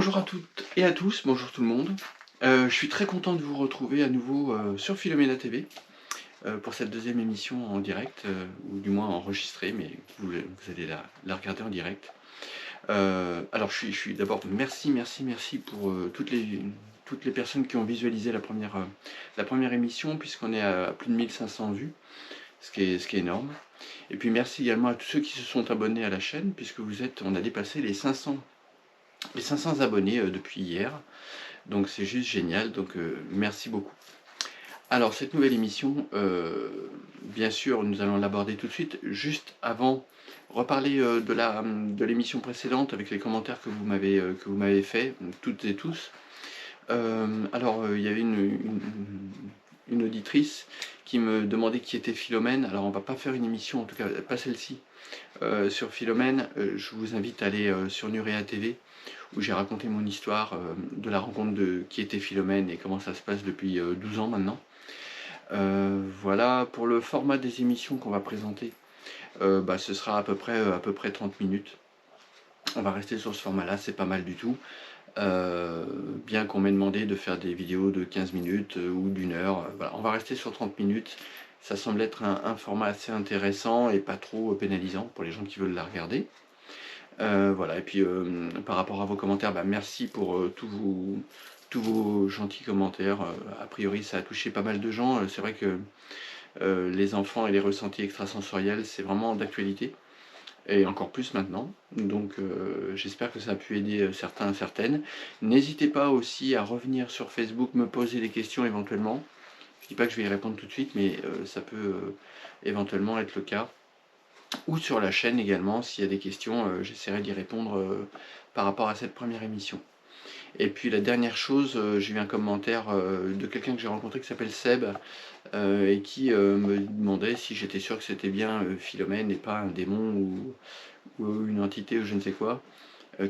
Bonjour à toutes et à tous, bonjour tout le monde. Je suis très content de vous retrouver à nouveau sur Philomena TV pour cette deuxième émission en direct, ou du moins enregistrée, mais vous allez la regarder en direct. Alors je suis d'abord merci pour toutes les personnes qui ont visualisé la première émission, puisqu'on est à plus de 1500 vues, ce qui est énorme. Et puis merci également à tous ceux qui se sont abonnés à la chaîne, puisque on a dépassé les 500 abonnés depuis hier. Donc c'est juste génial, donc merci beaucoup. Alors cette nouvelle émission, bien sûr nous allons l'aborder tout de suite. Juste avant, reparler de l'émission précédente avec les commentaires que vous m'avez fait, toutes et tous. Alors il y avait une auditrice qui me demandait qui était Philomène. Alors on va pas faire une émission, en tout cas pas celle-ci, sur Philomène. Je vous invite à aller sur Nurea TV, où j'ai raconté mon histoire de la rencontre de qui était Philomène et comment ça se passe depuis 12 ans maintenant. Voilà, pour le format des émissions qu'on va présenter, ce sera à peu près 30 minutes. On va rester sur ce format-là, c'est pas mal du tout. Bien qu'on m'ait demandé de faire des vidéos de 15 minutes ou d'une heure, voilà, on va rester sur 30 minutes. Ça semble être un format assez intéressant et pas trop pénalisant pour les gens qui veulent la regarder. Voilà, et puis par rapport à vos commentaires, merci pour tous vos gentils commentaires. A priori, ça a touché pas mal de gens. C'est vrai que les enfants et les ressentis extrasensoriels, c'est vraiment d'actualité, et encore plus maintenant. Donc j'espère que ça a pu aider certains, certaines. N'hésitez pas aussi à revenir sur Facebook, me poser des questions éventuellement. Je dis pas que je vais y répondre tout de suite, mais ça peut éventuellement être le cas. Ou sur la chaîne également, s'il y a des questions, j'essaierai d'y répondre par rapport à cette première émission. Et puis la dernière chose, j'ai eu un commentaire de quelqu'un que j'ai rencontré qui s'appelle Seb, et qui me demandait si j'étais sûr que c'était bien Philomène et pas un démon ou une entité ou je ne sais quoi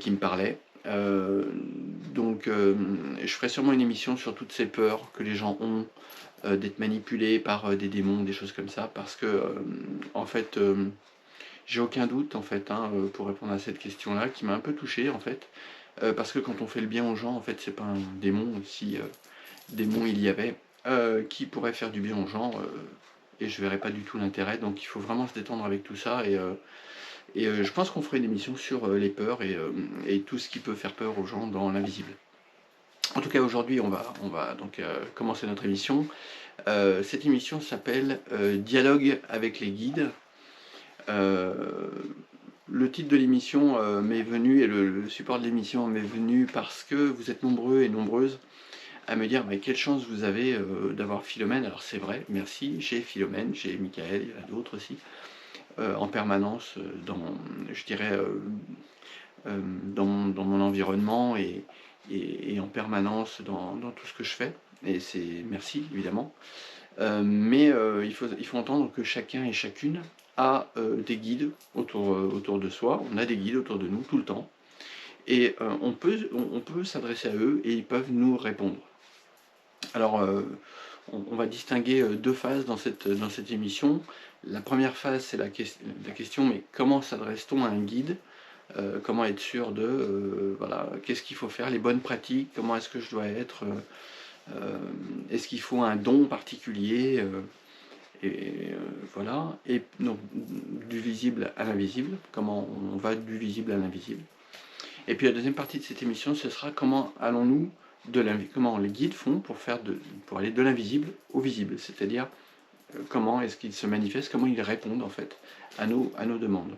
qui me parlait. Donc je ferai sûrement une émission sur toutes ces peurs que les gens ont d'être manipulés par des démons, des choses comme ça, parce que en fait j'ai aucun doute en fait, pour répondre à cette question-là, qui m'a un peu touché en fait, parce que quand on fait le bien aux gens, en fait, c'est pas un démon. Si démon il y avait, qui pourrait faire du bien aux gens, et je verrais pas du tout l'intérêt. Donc il faut vraiment se détendre avec tout ça, et je pense qu'on ferait une émission sur les peurs et tout ce qui peut faire peur aux gens dans l'invisible. En tout cas, aujourd'hui, on va donc commencer notre émission. Cette émission s'appelle Dialogue avec les guides. Le titre de l'émission m'est venu, et le support de l'émission m'est venu parce que vous êtes nombreux et nombreuses à me dire quelle chance vous avez d'avoir Philomène. Alors c'est vrai, merci, j'ai Philomène, j'ai Michael, il y en a d'autres aussi, en permanence je dirais, dans mon environnement, et en permanence dans tout ce que je fais. Et c'est merci, évidemment. Mais il faut entendre que chacun et chacune a des guides autour de soi. On a des guides autour de nous tout le temps. Et on peut s'adresser à eux et ils peuvent nous répondre. Alors, on va distinguer deux phases dans cette émission. La première phase, c'est la question, mais comment s'adresse-t-on à un guide? Comment être sûr voilà, qu'est-ce qu'il faut faire, les bonnes pratiques, comment est-ce que je dois être, est-ce qu'il faut un don particulier, voilà, et donc du visible à l'invisible, comment on va du visible à l'invisible. Et puis la deuxième partie de cette émission, ce sera comment comment les guides font pour aller de l'invisible au visible, c'est-à-dire comment est-ce qu'ils se manifestent, comment ils répondent en fait à nos demandes.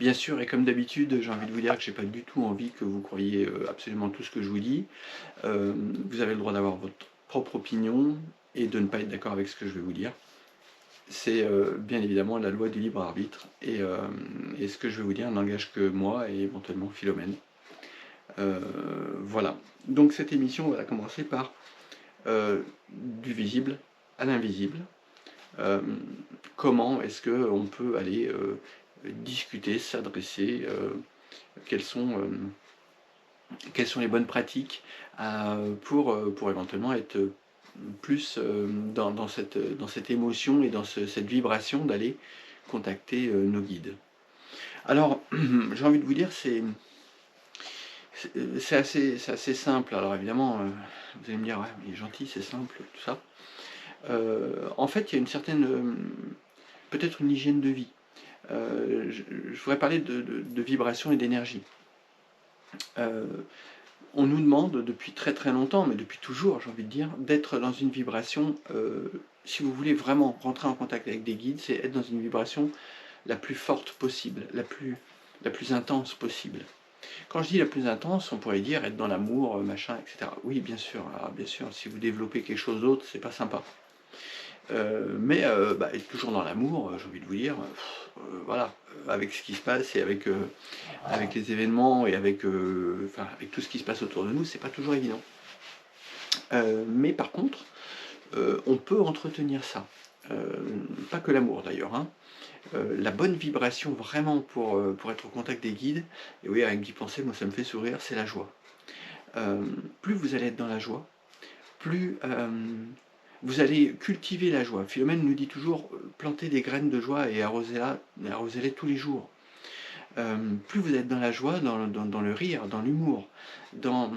Bien sûr, et comme d'habitude, j'ai envie de vous dire que j'ai pas du tout envie que vous croyiez absolument tout ce que je vous dis. Vous avez le droit d'avoir votre propre opinion et de ne pas être d'accord avec ce que je vais vous dire. C'est bien évidemment la loi du libre arbitre, et ce que je vais vous dire n'engage que moi et éventuellement Philomène. Voilà. Donc cette émission, on va commencer par du visible à l'invisible. Comment est-ce qu'on peut aller discuter, s'adresser, quelles sont les bonnes pratiques pour éventuellement être plus dans cette émotion et dans cette vibration d'aller contacter nos guides. Alors, j'ai envie de vous dire, C'est assez simple. Alors évidemment, vous allez me dire: «Ouais, mais il est gentil, c'est simple, tout ça». En fait, il y a une certaine, peut-être une hygiène de vie. Je voudrais parler de vibration et d'énergie. Heu, on nous demande depuis très, très longtemps, mais depuis toujours, j'ai envie de dire, d'être dans une vibration, si vous voulez vraiment rentrer en contact avec des guides, c'est être dans une vibration la plus forte possible, la plus intense possible. Quand je dis la plus intense, on pourrait dire être dans l'amour, machin, et cetera. Oui, bien sûr, alors bien sûr, si vous développez quelque chose d'autre, c'est pas sympa. Mais bah, être toujours dans l'amour, j'ai envie de vous dire, voilà, avec ce qui se passe et avec les événements et enfin, avec tout ce qui se passe autour de nous, c'est pas toujours évident. Mais par contre, on peut entretenir ça. Pas que l'amour d'ailleurs, hein. La bonne vibration vraiment pour être au contact des guides, et oui, avec d'y penser, moi ça me fait sourire, c'est la joie. Plus vous allez être dans la joie, plus vous allez cultiver la joie. Philomène nous dit toujours, plantez des graines de joie et arrosez-les tous les jours. Plus vous êtes dans la joie, dans le rire, dans l'humour, dans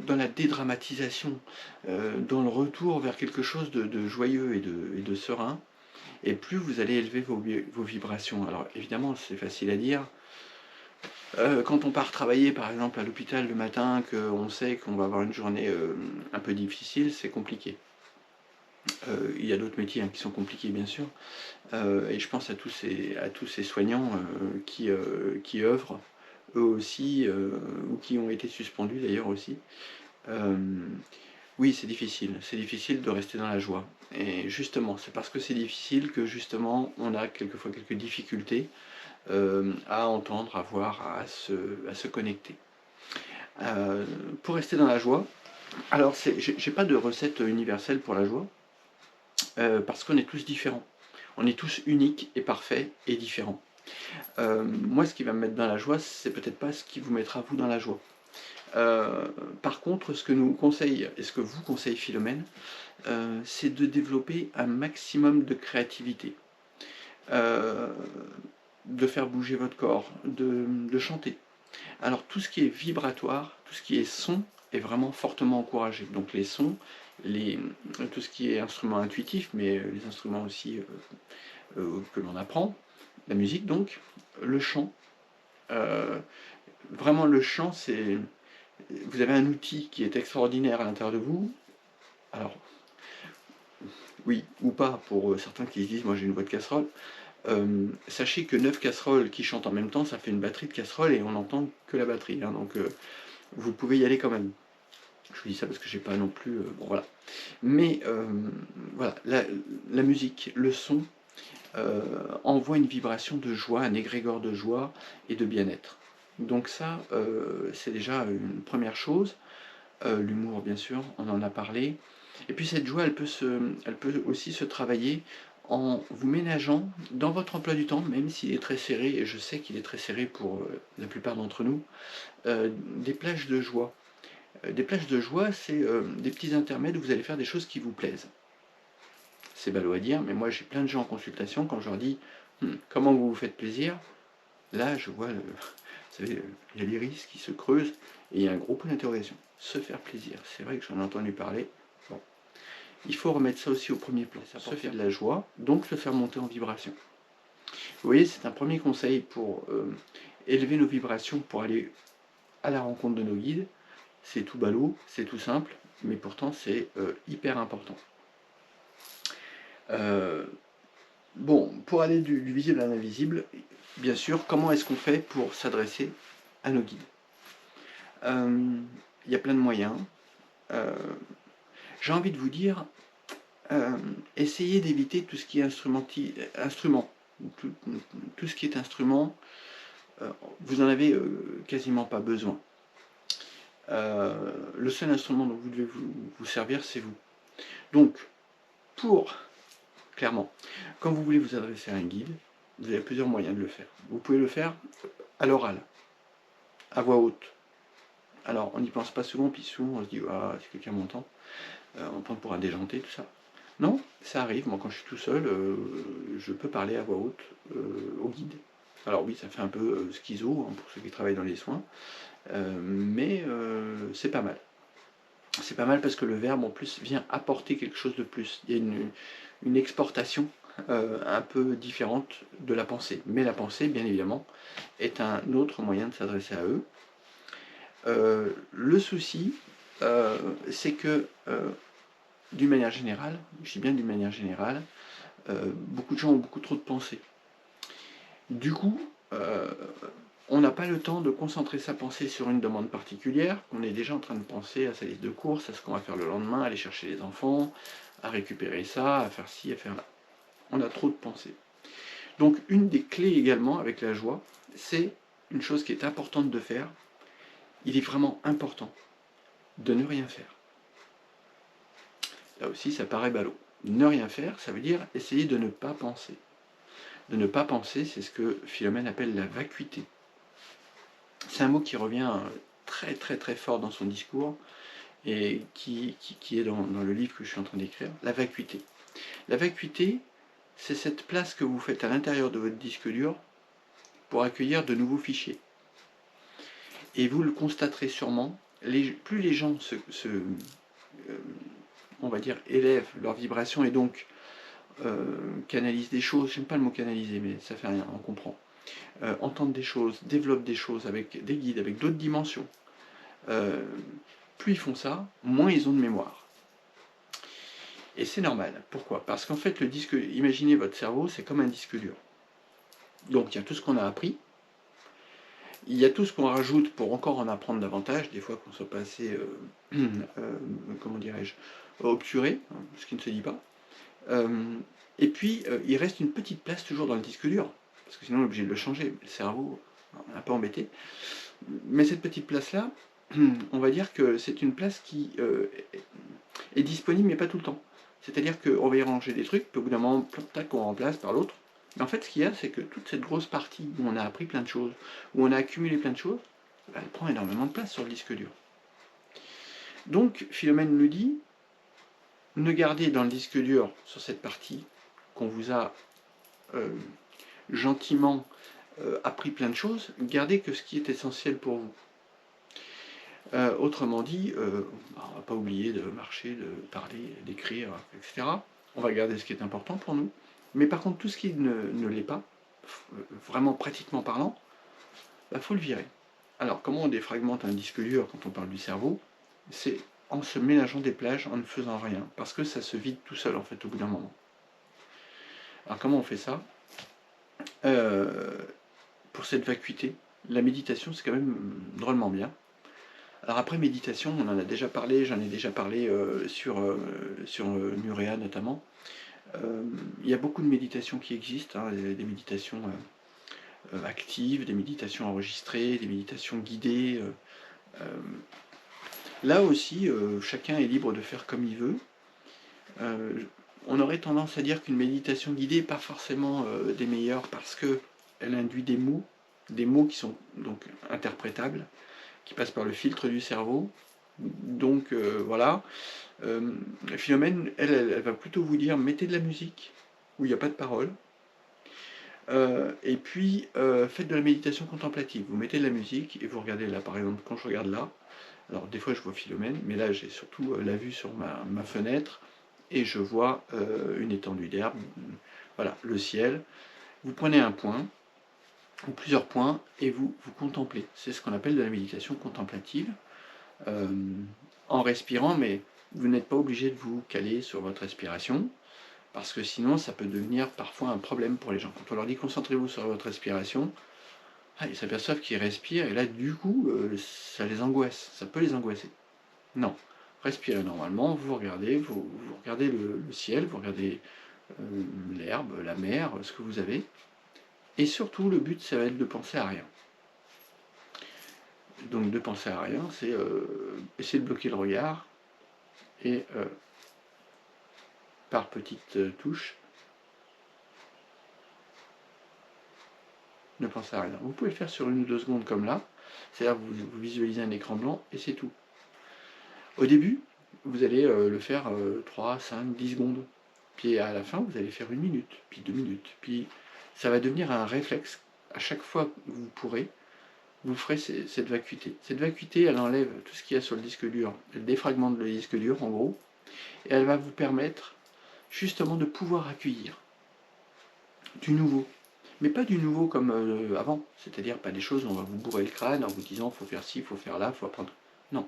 la dédramatisation, dans le retour vers quelque chose de joyeux et de serein, et plus vous allez élever vos vibrations. Alors évidemment, c'est facile à dire. Quand on part travailler, par exemple, à l'hôpital le matin, qu'on sait qu'on va avoir une journée un peu difficile, c'est compliqué. Il y a d'autres métiers, hein, qui sont compliqués, bien sûr. Et je pense à tous ces soignants qui œuvrent, eux aussi, ou qui ont été suspendus d'ailleurs aussi. Euh, oui, c'est difficile de rester dans la joie. Et justement, c'est parce que c'est difficile que justement on a quelquefois quelques difficultés à entendre, à voir, à se connecter. Euh, pour rester dans la joie, alors j'ai pas de recette universelle pour la joie, parce qu'on est tous différents. On est tous uniques et parfaits et différents. Moi, ce qui va me mettre dans la joie, c'est peut-être pas ce qui vous mettra vous dans la joie. Par contre, ce que nous conseille, et ce que vous conseille Philomène, c'est de développer un maximum de créativité, euh, de faire bouger votre corps, de chanter. Alors tout ce qui est vibratoire, tout ce qui est son, est vraiment fortement encouragé. Donc les sons, tout ce qui est instrument intuitif, mais les instruments aussi que l'on apprend, la musique donc, le chant. euh, Vraiment le chant, c'est... Vous avez un outil qui est extraordinaire à l'intérieur de vous. Alors, oui, ou pas, pour certains qui se disent, moi j'ai une voix de casserole. Sachez que 9 casseroles qui chantent en même temps, ça fait une batterie de casseroles et on n'entend que la batterie, hein, donc vous pouvez y aller quand même. Je vous dis ça parce que j'ai pas non plus... bon voilà. Mais voilà, la musique, le son, envoie une vibration de joie, un égrégore de joie et de bien-être. Donc ça, c'est déjà une première chose. L'humour, bien sûr, on en a parlé. Et puis cette joie, elle peut aussi se travailler en vous ménageant dans votre emploi du temps, même s'il est très serré, et je sais qu'il est très serré pour la plupart d'entre nous, des plages de joie. Des plages de joie, c'est des petits intermèdes où vous allez faire des choses qui vous plaisent. C'est ballot à dire, mais moi j'ai plein de gens en consultation, quand je leur dis comment vous vous faites plaisir, là je vois, vous savez, il y a l'iris qui se creuse et il y a un gros point d'interrogation. Se faire plaisir, c'est vrai que j'en ai entendu parler. Bon. Il faut remettre ça aussi au premier plan, se faire de la joie, donc se faire monter en vibration. Vous voyez, c'est un premier conseil pour élever nos vibrations, pour aller à la rencontre de nos guides. C'est tout ballot, c'est tout simple, mais pourtant c'est hyper important. Bon, pour aller du visible à l'invisible, bien sûr, comment est-ce qu'on fait pour s'adresser à nos guides? Il y a plein de moyens. J'ai envie de vous dire, essayez d'éviter tout ce qui est instrument. Tout ce qui est instrument, vous en avez quasiment pas besoin. Le seul instrument dont vous devez vous servir, c'est vous. Donc, clairement, quand vous voulez vous adresser à un guide, vous avez plusieurs moyens de le faire. Vous pouvez le faire à l'oral, à voix haute. Alors, on n'y pense pas souvent, puis souvent on se dit, ah, si quelqu'un m'entend, on prend pour un déjanté, tout ça. Non, ça arrive, moi quand je suis tout seul, je peux parler à voix haute au guide. Alors oui, ça fait un peu schizo, hein, pour ceux qui travaillent dans les soins, mais c'est pas mal. C'est pas mal parce que le verbe en plus vient apporter quelque chose de plus. Il y a une exportation un peu différente de la pensée. Mais la pensée, bien évidemment, est un autre moyen de s'adresser à eux. Le souci, c'est que d'une manière générale, je dis bien d'une manière générale, beaucoup de gens ont beaucoup trop de pensées. Du coup, on n'a pas le temps de concentrer sa pensée sur une demande particulière. On est déjà en train de penser à sa liste de courses, à ce qu'on va faire le lendemain, à aller chercher les enfants, à récupérer ça, à faire ci, à faire là. On a trop de pensées. Donc une des clés également avec la joie, c'est une chose qui est importante de faire. Il est vraiment important de ne rien faire. Là aussi, ça paraît ballot. Ne rien faire, ça veut dire essayer de ne pas penser. De ne pas penser, c'est ce que Philomène appelle la vacuité. C'est un mot qui revient très très très fort dans son discours et qui est dans le livre que je suis en train d'écrire, la vacuité. La vacuité, c'est cette place que vous faites à l'intérieur de votre disque dur pour accueillir de nouveaux fichiers. Et vous le constaterez sûrement, plus les gens on va dire, élèvent leur vibration et donc canalisent des choses, j'aime pas le mot canaliser, mais ça fait rien, on comprend. Entendent des choses, développent des choses avec des guides, avec d'autres dimensions. Plus ils font ça, moins ils ont de mémoire. Et c'est normal. Pourquoi? Parce qu'en fait, le disque, imaginez votre cerveau, c'est comme un disque dur. Donc il y a tout ce qu'on a appris, il y a tout ce qu'on rajoute pour encore en apprendre davantage, des fois qu'on soit pas assez, comment dirais-je, obturé, hein, ce qui ne se dit pas. Et puis, il reste une petite place toujours dans le disque dur, parce que sinon on est obligé de le changer. Le cerveau, on est un peu embêté. Mais cette petite place-là, on va dire que c'est une place qui est disponible, mais pas tout le temps. C'est-à-dire qu'on va y ranger des trucs, puis au bout d'un moment, tac, on remplace par l'autre. Mais en fait, ce qu'il y a, c'est que toute cette grosse partie où on a appris plein de choses, où on a accumulé plein de choses, elle prend énormément de place sur le disque dur. Donc, Philomène nous dit, ne gardez dans le disque dur, sur cette partie qu'on vous a gentiment appris plein de choses, gardez que ce qui est essentiel pour vous. Autrement dit, on ne va pas oublier de marcher, de parler, d'écrire, etc. On va garder ce qui est important pour nous. Mais par contre, tout ce qui ne l'est pas, vraiment pratiquement parlant, faut le virer. Alors, comment on défragmente un disque dur quand on parle du cerveau? C'est en se mélangeant des plages, en ne faisant rien. Parce que ça se vide tout seul, en fait, au bout d'un moment. Alors, comment on fait ça? Pour cette vacuité, la méditation, c'est quand même drôlement bien. Alors après, méditation, on en a déjà parlé, j'en ai déjà parlé sur Nurea notamment. Il y a beaucoup de méditations qui existent, hein, des méditations actives, des méditations enregistrées, des méditations guidées. Là aussi, chacun est libre de faire comme il veut. On aurait tendance à dire qu'une méditation guidée n'est pas forcément des meilleures parce qu'elle induit des mots qui sont donc interprétables, qui passent par le filtre du cerveau. Donc voilà. Philomène, elle va plutôt vous dire mettez de la musique où il n'y a pas de parole. Et puis faites de la méditation contemplative. Vous mettez de la musique et vous regardez là, par exemple, quand je regarde là, alors des fois je vois Philomène, mais là j'ai surtout la vue sur ma fenêtre et je vois une étendue d'herbe, voilà, le ciel. Vous prenez un point ou plusieurs points et vous contemplez. C'est ce qu'on appelle de la méditation contemplative. En respirant, mais vous n'êtes pas obligé de vous caler sur votre respiration, parce que sinon ça peut devenir parfois un problème pour les gens. Quand on leur dit concentrez-vous sur votre respiration, ils s'aperçoivent qu'ils respirent, et là du coup ça les angoisse, ça peut les angoisser. Non, respirez normalement, vous regardez, vous regardez le ciel, vous regardez l'herbe, la mer, ce que vous avez, et surtout le but ça va être de penser à rien. Donc de penser à rien, c'est essayer de bloquer le regard, et par petites touches, ne pensez à rien. Vous pouvez le faire sur 1 ou 2 secondes comme là, c'est-à-dire vous visualisez un écran blanc et c'est tout. Au début, vous allez le faire 3, 5, 10 secondes. Puis à la fin, vous allez faire 1 minute, puis 2 minutes. Puis ça va devenir un réflexe. À chaque fois que vous pourrez, vous ferez cette vacuité. Cette vacuité, elle enlève tout ce qu'il y a sur le disque dur, elle défragmente le disque dur en gros, et elle va vous permettre justement de pouvoir accueillir du nouveau. Mais pas du nouveau comme avant, c'est-à-dire pas des choses où on va vous bourrer le crâne en vous disant faut faire ci, faut faire là, faut apprendre. Non.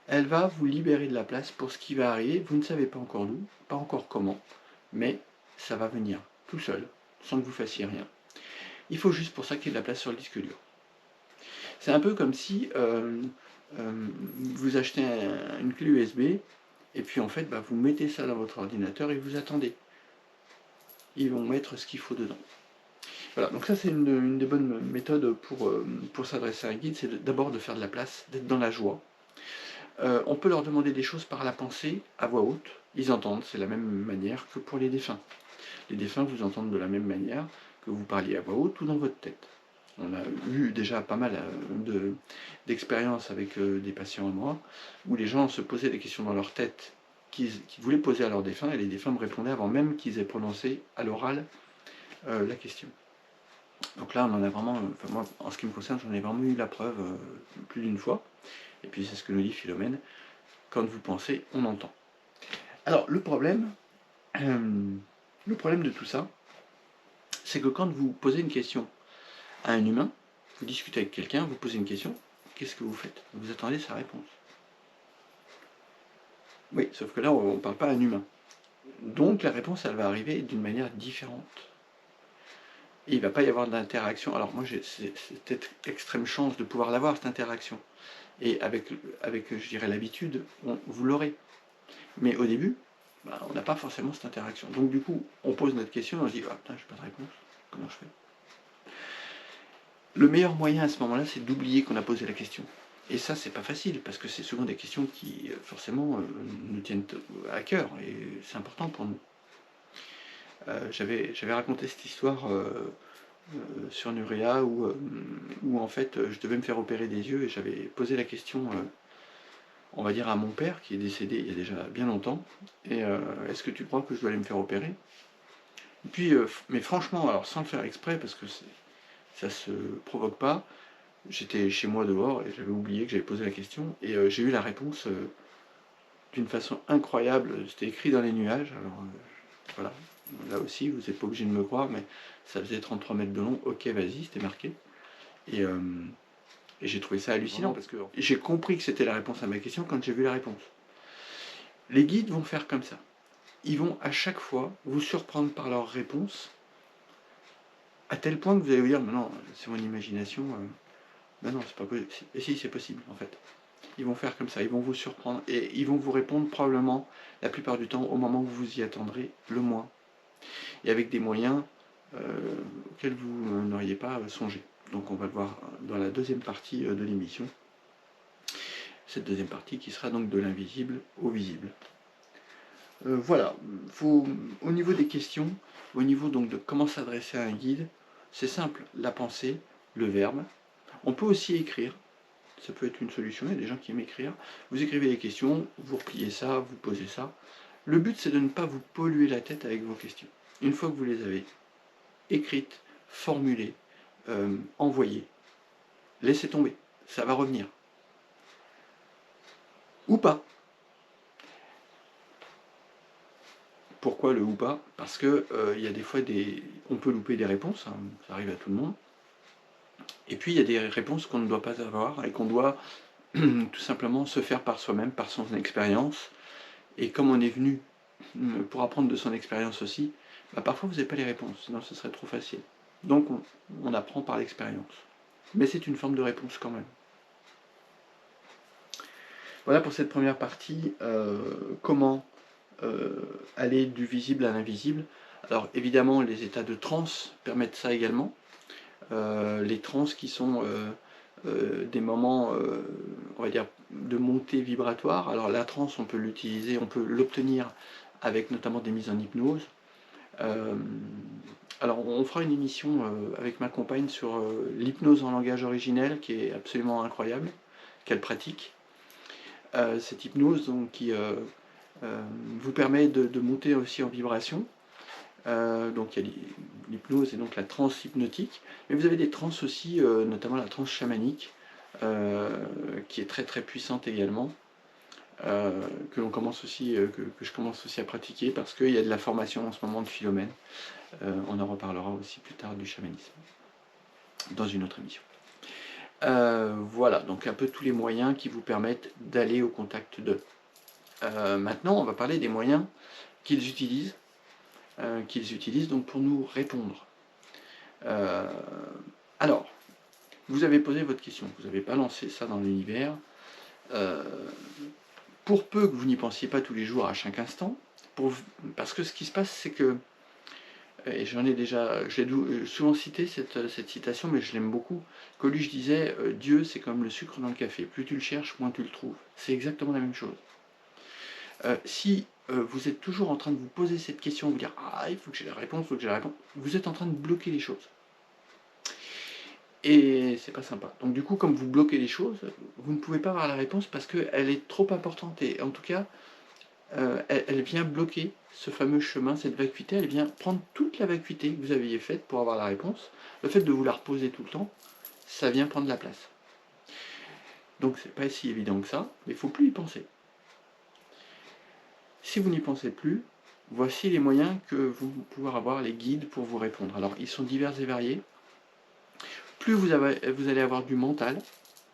Elle va vous libérer de la place pour ce qui va arriver, vous ne savez pas encore d'où, pas encore comment, mais ça va venir tout seul, sans que vous fassiez rien. Il faut juste pour ça qu'il y ait de la place sur le disque dur. C'est un peu comme si vous achetez une clé USB, et puis en fait, vous mettez ça dans votre ordinateur et vous attendez. Ils vont mettre ce qu'il faut dedans. Voilà, donc ça c'est une des bonnes méthodes pour s'adresser à un guide, c'est d'abord de faire de la place, d'être dans la joie. On peut leur demander des choses par la pensée, à voix haute, ils entendent, c'est la même manière que pour les défunts. Les défunts vous entendent de la même manière que vous parliez à voix haute ou dans votre tête. On a eu déjà pas mal d'expériences avec des patients à moi, où les gens se posaient des questions dans leur tête qu'ils voulaient poser à leurs défunts, et les défunts me répondaient avant même qu'ils aient prononcé à l'oral la question. Donc là, on en a vraiment, moi, en ce qui me concerne, j'en ai vraiment eu la preuve plus d'une fois. Et puis c'est ce que nous dit Philomène, quand vous pensez, on entend. Alors le problème de tout ça, c'est que quand vous posez une question à un humain, vous discutez avec quelqu'un, vous posez une question, qu'est-ce que vous faites? Vous attendez sa réponse. Oui, sauf que là, on ne parle pas à un humain. Donc la réponse, elle va arriver d'une manière différente. Et il ne va pas y avoir d'interaction. Alors moi, j'ai cette extrême chance de pouvoir l'avoir, cette interaction. Et avec je dirais, l'habitude, vous l'aurez. Mais au début, on n'a pas forcément cette interaction. Donc du coup, on pose notre question et on se dit, ah putain, j'ai pas de réponse, comment je fais? Le meilleur moyen à ce moment-là, c'est d'oublier qu'on a posé la question. Et ça, c'est pas facile, parce que c'est souvent des questions qui, forcément, nous tiennent à cœur, et c'est important pour nous. J'avais raconté cette histoire sur Nurea, où en fait, je devais me faire opérer des yeux, et j'avais posé la question, on va dire, à mon père, qui est décédé il y a déjà bien longtemps, et est-ce que tu crois que je dois aller me faire opérer? Et puis, mais franchement, alors sans le faire exprès, parce que ça se provoque pas, j'étais chez moi dehors et j'avais oublié que j'avais posé la question, et j'ai eu la réponse d'une façon incroyable. C'était écrit dans les nuages. Alors voilà, là aussi vous n'êtes pas obligé de me croire, mais ça faisait 33 mètres de long. Ok, vas-y, c'était marqué. Et j'ai trouvé ça hallucinant, parce que j'ai compris que c'était la réponse à ma question quand j'ai vu la réponse. Les guides vont faire comme ça. Ils vont à chaque fois vous surprendre par leur réponse, à tel point que vous allez vous dire, mais non, c'est mon imagination, ben non, c'est pas possible. Et si, c'est possible, en fait. Ils vont faire comme ça, ils vont vous surprendre, et ils vont vous répondre probablement, la plupart du temps, au moment où vous y attendrez le moins. Et avec des moyens auxquels vous n'auriez pas songé. Donc on va le voir dans la deuxième partie de l'émission. Cette deuxième partie qui sera donc de l'invisible au visible. Voilà, au niveau des questions, au niveau donc de comment s'adresser à un guide, c'est simple, la pensée, le verbe. On peut aussi écrire, ça peut être une solution, il y a des gens qui aiment écrire. Vous écrivez les questions, vous repliez ça, vous posez ça. Le but, c'est de ne pas vous polluer la tête avec vos questions. Une fois que vous les avez écrites, formulées, envoyées, laissez tomber, ça va revenir. Ou pas. Pourquoi le ou pas? Parce que y a des fois on peut louper des réponses, hein, ça arrive à tout le monde. Et puis il y a des réponses qu'on ne doit pas avoir et qu'on doit tout simplement se faire par soi-même, par son expérience. Et comme on est venu pour apprendre de son expérience aussi, parfois vous n'avez pas les réponses, sinon ce serait trop facile. Donc on apprend par l'expérience. Mais c'est une forme de réponse quand même. Voilà pour cette première partie, comment aller du visible à l'invisible. Alors évidemment, les états de transe permettent ça également. Les transes qui sont des moments, on va dire, de montée vibratoire. Alors la transe, on peut l'utiliser, on peut l'obtenir avec notamment des mises en hypnose. Alors on fera une émission avec ma compagne sur l'hypnose en langage originel, qui est absolument incroyable, qu'elle pratique. Cette hypnose donc, qui vous permet de monter aussi en vibration. Donc il y a l'hypnose et donc la transe hypnotique, mais vous avez des transes aussi, notamment la transe chamanique, qui est très très puissante également, que l'on commence aussi, que je commence aussi à pratiquer parce qu'il y a de la formation en ce moment de Philomène. On en reparlera aussi plus tard du chamanisme dans une autre émission. Voilà, donc un peu tous les moyens qui vous permettent d'aller au contact d'eux. Maintenant, on va parler des moyens qu'ils utilisent donc pour nous répondre. Alors, vous avez posé votre question, vous n'avez pas lancé ça dans l'univers. Pour peu que vous n'y pensiez pas tous les jours à chaque instant, parce que ce qui se passe, c'est que, et j'en ai déjà, j'ai souvent cité cette citation, mais je l'aime beaucoup, Coluche disait Dieu, c'est comme le sucre dans le café, plus tu le cherches, moins tu le trouves. C'est exactement la même chose. Si vous êtes toujours en train de vous poser cette question, vous dire ah, il faut que j'ai la réponse, il faut que j'ai la réponse, vous êtes en train de bloquer les choses. Et c'est pas sympa. Donc du coup, comme vous bloquez les choses, vous ne pouvez pas avoir la réponse parce qu'elle est trop importante. Et en tout cas, elle vient bloquer ce fameux chemin, cette vacuité, elle vient prendre toute la vacuité que vous aviez faite pour avoir la réponse. Le fait de vous la reposer tout le temps, ça vient prendre la place. Donc c'est pas si évident que ça, mais il ne faut plus y penser. Si vous n'y pensez plus, voici les moyens que vous pouvez avoir, les guides pour vous répondre. Alors ils sont divers et variés. Plus vous allez avoir du mental,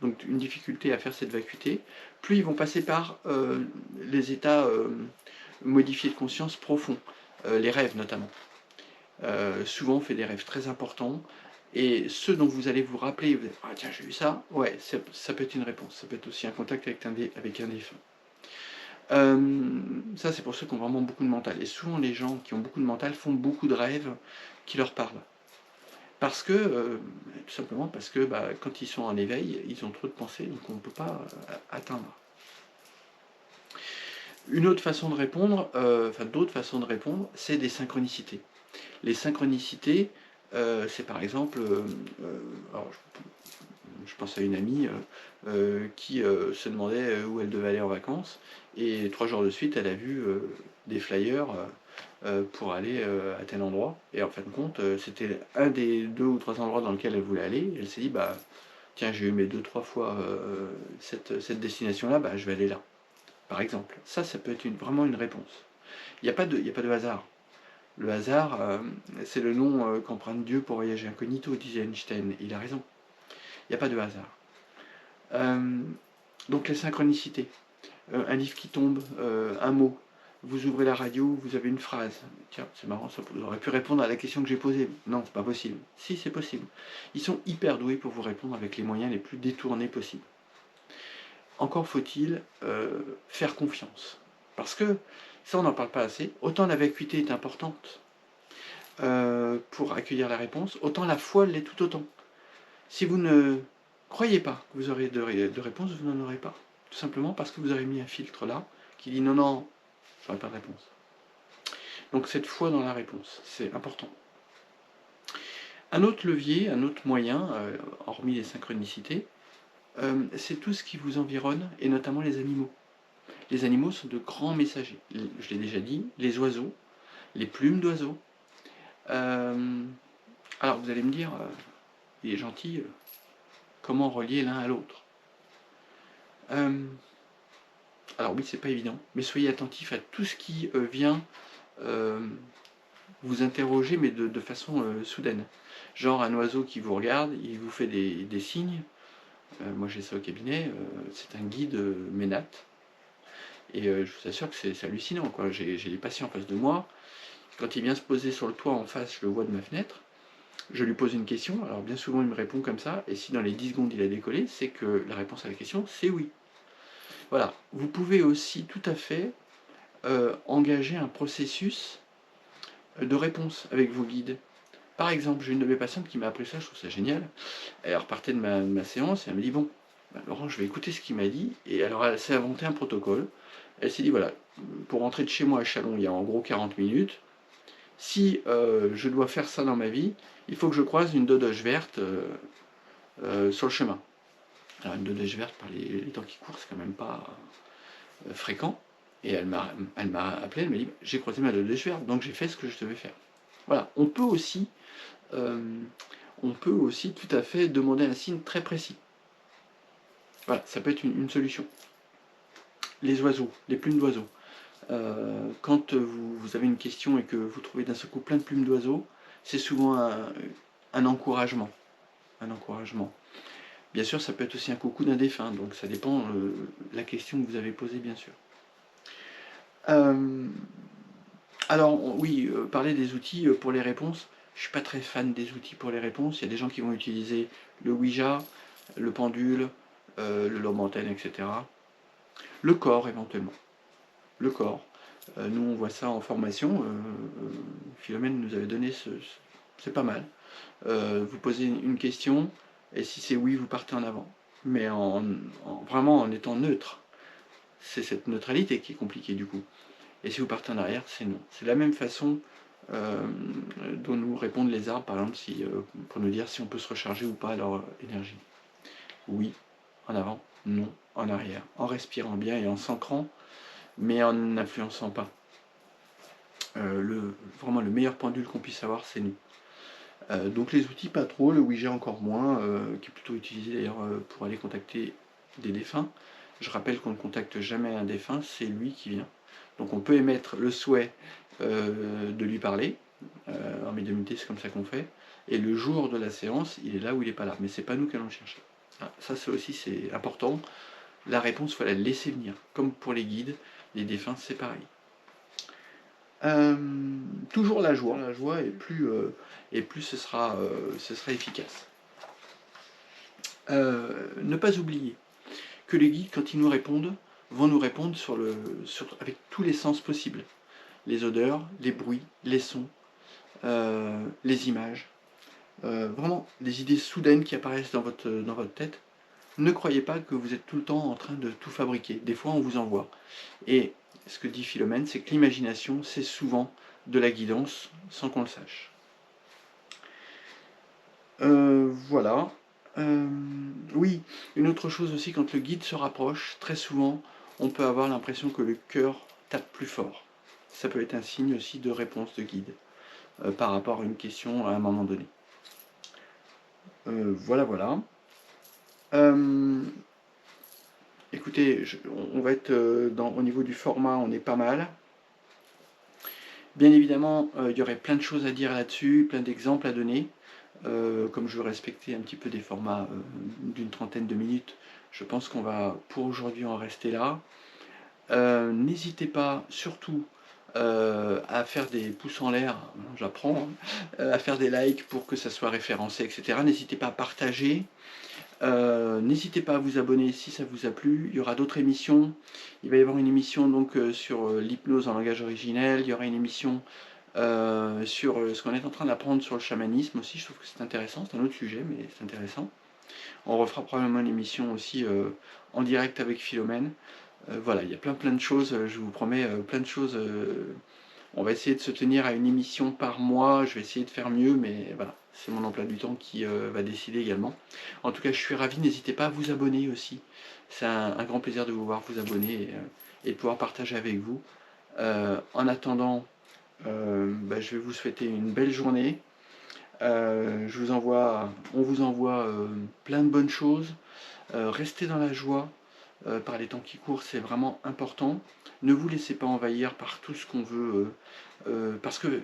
donc une difficulté à faire cette vacuité, plus ils vont passer par les états modifiés de conscience profonds, les rêves notamment. Souvent on fait des rêves très importants, et ceux dont vous allez vous rappeler, vous dites, ah tiens j'ai eu ça, ouais, ça peut être une réponse, ça peut être aussi un contact avec un défunt. Ça c'est pour ceux qui ont vraiment beaucoup de mental, et souvent les gens qui ont beaucoup de mental font beaucoup de rêves qui leur parlent. Parce que, tout simplement parce que quand ils sont en éveil, ils ont trop de pensées, donc on ne peut pas atteindre. Une autre façon de répondre, d'autres façons de répondre, c'est des synchronicités. Les synchronicités, c'est par exemple, alors je pense à une amie qui se demandait où elle devait aller en vacances, et 3 jours de suite, elle a vu des flyers pour aller à tel endroit, et en fin de compte, c'était un des 2 ou 3 endroits dans lesquels elle voulait aller, et elle s'est dit, tiens, j'ai eu mes 2-3 fois cette destination-là, je vais aller là, par exemple. Ça peut être vraiment une réponse. Il n'y a pas de hasard. Le hasard, c'est le nom qu'emprunte Dieu pour voyager incognito, disait Einstein. Il a raison. Il n'y a pas de hasard. Donc les synchronicités. Un livre qui tombe, un mot. Vous ouvrez la radio, vous avez une phrase. Tiens, c'est marrant, ça vous aurait pu répondre à la question que j'ai posée. Non, c'est pas possible. Si, c'est possible. Ils sont hyper doués pour vous répondre avec les moyens les plus détournés possibles. Encore faut-il faire confiance. Parce que, ça on n'en parle pas assez, autant la vacuité est importante pour accueillir la réponse, autant la foi l'est tout autant. Si vous ne croyez pas que vous aurez de réponse, vous n'en aurez pas. Tout simplement parce que vous avez mis un filtre là qui dit non, j'aurai pas de réponse. Donc cette foi dans la réponse, c'est important. Un autre levier, un autre moyen, hormis les synchronicités, c'est tout ce qui vous environne, et notamment les animaux. Les animaux sont de grands messagers. Je l'ai déjà dit, les oiseaux, les plumes d'oiseaux. Alors vous allez me dire, il est gentil, comment relier l'un à l'autre? Alors oui, c'est pas évident, mais soyez attentifs à tout ce qui vient vous interroger, mais de façon soudaine. Genre un oiseau qui vous regarde, il vous fait des signes. Moi j'ai ça au cabinet, c'est un guide Ménat. Et je vous assure que c'est hallucinant, quoi. J'ai les patients en face de moi. Quand il vient se poser sur le toit en face, je le vois de ma fenêtre. Je lui pose une question, alors bien souvent il me répond comme ça, et si dans les 10 secondes il a décollé, c'est que la réponse à la question, c'est oui. Voilà, vous pouvez aussi tout à fait engager un processus de réponse avec vos guides. Par exemple, j'ai une de mes patientes qui m'a appris ça, je trouve ça génial. Elle repartait de ma séance et elle me dit, bon, Laurent, je vais écouter ce qu'il m'a dit. Et alors elle s'est inventé un protocole. Elle s'est dit, voilà, pour rentrer de chez moi à Chalon, il y a en gros 40 minutes. Si je dois faire ça dans ma vie, il faut que je croise une dodoche verte sur le chemin. Alors une dodoche verte, par les temps qui courent, c'est quand même pas fréquent. Et elle m'a appelé, elle m'a dit, j'ai croisé ma dodoche verte, donc j'ai fait ce que je devais faire. Voilà, euh, on peut aussi tout à fait demander un signe très précis. Voilà, ça peut être une solution. Les oiseaux, les plumes d'oiseaux. Quand vous avez une question et que vous trouvez d'un seul coup plein de plumes d'oiseaux, c'est souvent un encouragement. Un encouragement. Bien sûr, ça peut être aussi un coucou d'un défunt, donc ça dépend de la question que vous avez posée, bien sûr. Alors, oui, parler des outils pour les réponses, je ne suis pas très fan des outils pour les réponses. Il y a des gens qui vont utiliser le Ouija, le pendule, le lambantine, etc. Le corps, éventuellement. Le corps. Nous, on voit ça en formation. Philomène nous avait donné c'est pas mal. Vous posez une question, et si c'est oui, vous partez en avant. Mais vraiment en étant neutre. C'est cette neutralité qui est compliquée du coup. Et si vous partez en arrière, c'est non. C'est la même façon euh, dont nous répondent les arbres, par exemple, pour nous dire si on peut se recharger ou pas leur énergie. Oui, en avant, non, en arrière. En respirant bien et en s'ancrant, mais en n'influençant pas. Vraiment le meilleur pendule qu'on puisse avoir, c'est nous. Donc les outils, pas trop, le Ouija encore moins, qui est plutôt utilisé d'ailleurs pour aller contacter des défunts. Je rappelle qu'on ne contacte jamais un défunt, c'est lui qui vient. Donc on peut émettre le souhait de lui parler, en médiumnité c'est comme ça qu'on fait, et le jour de la séance, il est là ou il n'est pas là, mais c'est pas nous qui allons le chercher. Ah, ça c'est important, la réponse, il faut la laisser venir, comme pour les guides, les défunts c'est pareil. Toujours la joie et plus ce sera efficace. Ne pas oublier que les guides, quand ils nous répondent, vont nous répondre avec tous les sens possibles. Les odeurs, les bruits, les sons, les images. Vraiment, des idées soudaines qui apparaissent dans votre tête. Ne croyez pas que vous êtes tout le temps en train de tout fabriquer. Des fois, on vous envoie. Et ce que dit Philomène, c'est que l'imagination, c'est souvent de la guidance sans qu'on le sache. Voilà. Oui, une autre chose aussi, quand le guide se rapproche, très souvent, on peut avoir l'impression que le cœur tape plus fort. Ça peut être un signe aussi de réponse de guide par rapport à une question à un moment donné. Voilà, voilà. Écoutez, on va être au niveau du format, on est pas mal. Bien évidemment, il y aurait plein de choses à dire là-dessus, plein d'exemples à donner. Comme je veux respecter un petit peu des formats d'une trentaine de minutes, je pense qu'on va pour aujourd'hui en rester là. N'hésitez pas surtout à faire des pouces en l'air, j'apprends, à faire des likes pour que ça soit référencé, etc. N'hésitez pas à partager. N'hésitez pas à vous abonner si ça vous a plu. Il y aura d'autres émissions. Il va y avoir une émission donc sur l'hypnose en langage originel. Il y aura une émission sur ce qu'on est en train d'apprendre sur le chamanisme aussi. Je trouve que c'est intéressant. C'est un autre sujet, mais c'est intéressant. On refera probablement une émission aussi en direct avec Philomène. Voilà, il y a plein de choses. Je vous promets plein de choses. On va essayer de se tenir à une émission par mois. Je vais essayer de faire mieux, mais voilà, c'est mon emploi du temps qui va décider également. En tout cas, je suis ravi. N'hésitez pas à vous abonner aussi. C'est un grand plaisir de vous voir vous abonner et de pouvoir partager avec vous. En attendant, je vais vous souhaiter une belle journée. On vous envoie plein de bonnes choses. Restez dans la joie par les temps qui courent, c'est vraiment important. Ne vous laissez pas envahir par tout ce qu'on veut, parce que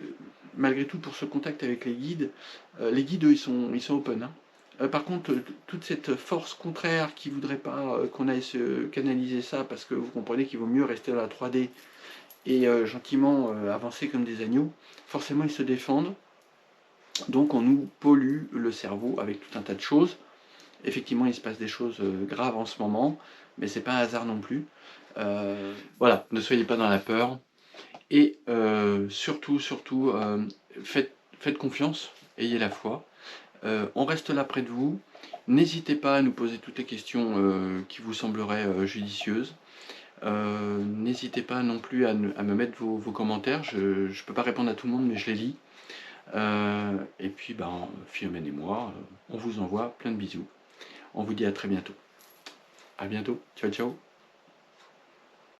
malgré tout, pour ce contact avec les guides eux, ils sont open. Hein. Par contre, toute cette force contraire qui voudrait pas qu'on aille se canaliser ça, parce que vous comprenez qu'il vaut mieux rester dans la 3D et gentiment avancer comme des agneaux, forcément ils se défendent. Donc on nous pollue le cerveau avec tout un tas de choses. Effectivement, il se passe des choses graves en ce moment, mais c'est pas un hasard non plus. Voilà, ne soyez pas dans la peur. Et surtout, faites confiance, ayez la foi. On reste là près de vous. N'hésitez pas à nous poser toutes les questions qui vous sembleraient judicieuses. N'hésitez pas non plus à me mettre vos commentaires. Je ne peux pas répondre à tout le monde, mais je les lis. Et puis, Philomène et moi, on vous envoie plein de bisous. On vous dit à très bientôt. À bientôt. Ciao, ciao.